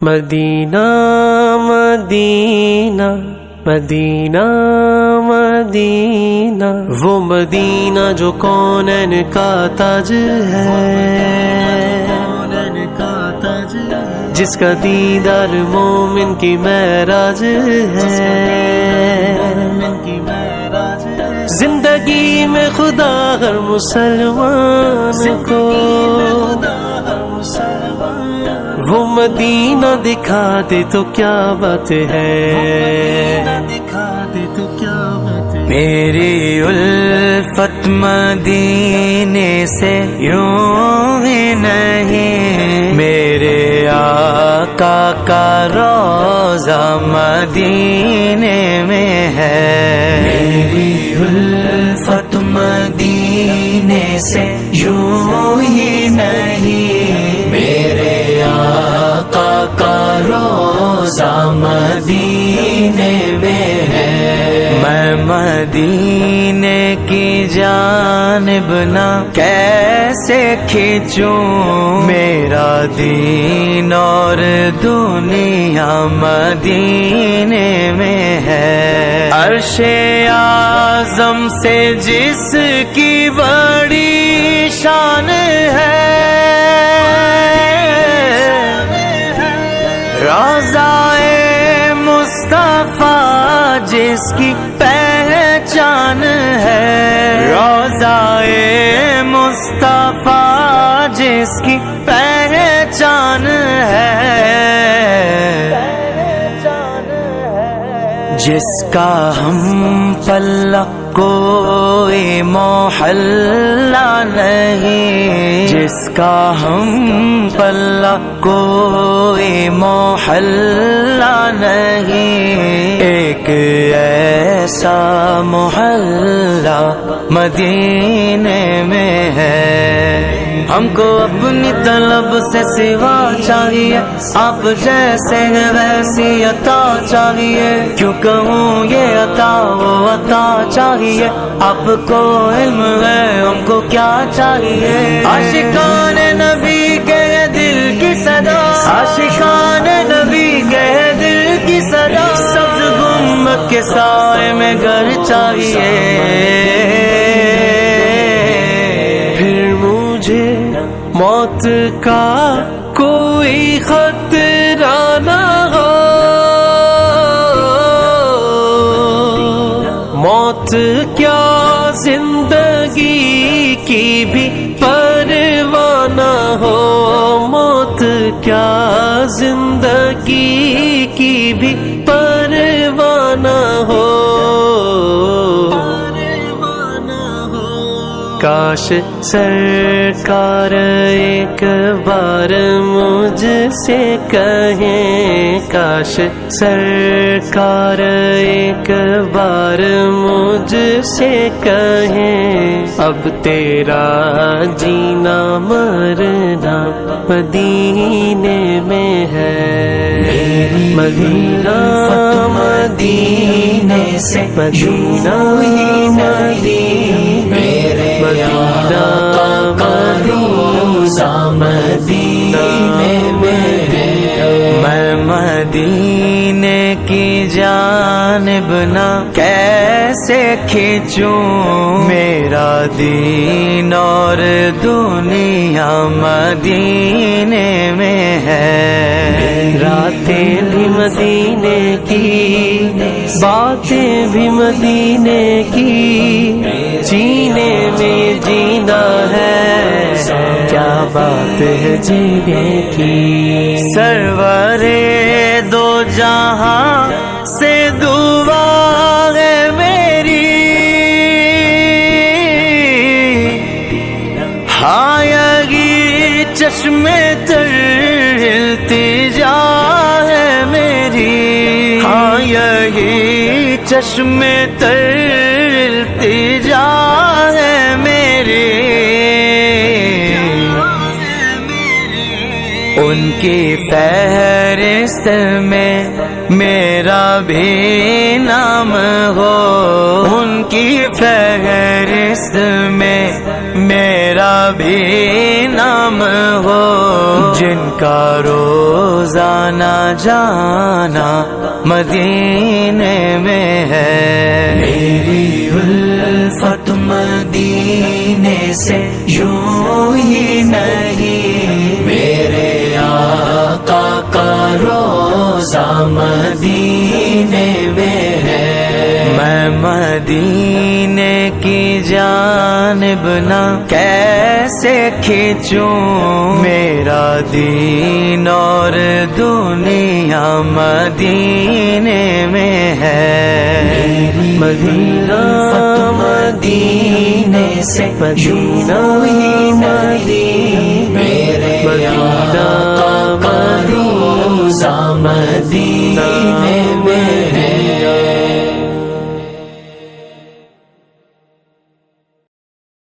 مدینہ مدینہ مدینہ مدینہ، وہ مدینہ جو کونین کا تاج ہے، جس کا دیدار مومن کی معراج ہے۔ زندگی میں خدا ہر مسلمان کو وہ مدینہ دکھا دے تو کیا بات ہے، میری الفت مدینے سے یوں ہی نہیں، میرے آقا کا روضہ مدینے میں ہے۔ میری الفت مدینے سے یوں ہی نہیں، میرے آقا کا روضہ مدینے میں ہے۔ میں مدینے کی جانب نہ کیسے کھینچوں، میرا دین اور دنیا مدینے میں ہے۔ عرش اعظم سے جس کی بڑی شان ہے، روضہ مصطفیٰ جس کی پہچان ہے، روضہ مصطفیٰ جس کی پہچان ہے، جس کا ہم پلہ کوئی محلہ نہیں، جس کا ہم پلہ کوئی محلہ نہیں، ایک ایسا محلہ مدینے میں ہے۔ ہم کو اپنی طلب سے سوا چاہیے، آپ جیسے ہیں ویسی عطا چاہیے، کیوں کہوں یہ عطا وہ عطا چاہیے، آپ کو علم ہے ہم کو کیا چاہیے۔ عاشقان نبی کے دل کی صدا، عاشقان نبی کے دل کی صدا، سبز گنبد کے سائے میں گھر چاہیے۔ پھر مجھے موت کا کوئی خطرہ نہ ہو، موت کیا زندگی کی بھی پرواہ نہ ہو، موت کیا زندگی کی بھی پرواہ نہ ہو۔ کاش سرکار ایک بار مجھ سے کہیں، کاش سرکار ایک بار مجھ سے کہیں، اب تیرا جینا مرنا مدینے میں ہے۔ مدینہ مدینے سے مدینہ مدینے، مدینہ مدینے میں میں مدینے کی جانب نہ کیسے کھینچوں، میرا دین اور دنیا مدینے میں ہے۔ راتیں بھی مدینے کی، باتیں بھی مدینے کی، جینے میں جینا ہے، کیا بات ہے جینے کی۔ سرور دو جہاں سے دعا ہے میری، ہاں یہی چشم تر التجا ہے میری، ہاں یہی چشم تر التجا ہے میری۔ ان کی فہرست میں میرا بھی نام ہو، ان کی فہرست میں میرا بھی نام ہو، جن کا روزانہ جانا مدینے میں ہے. میری الفت مدینے سے یوں ہی نہیں، میرے آقا کا روزہ مدینے میں ہے. میں مدینے کی جانب نہ کیسے کھینچوں، میرا دین اور دنیا مدینے میں ہے. مدینہ مدینے سے مدینہ ہی نہیں، میرے آقا کا روزہ مدینے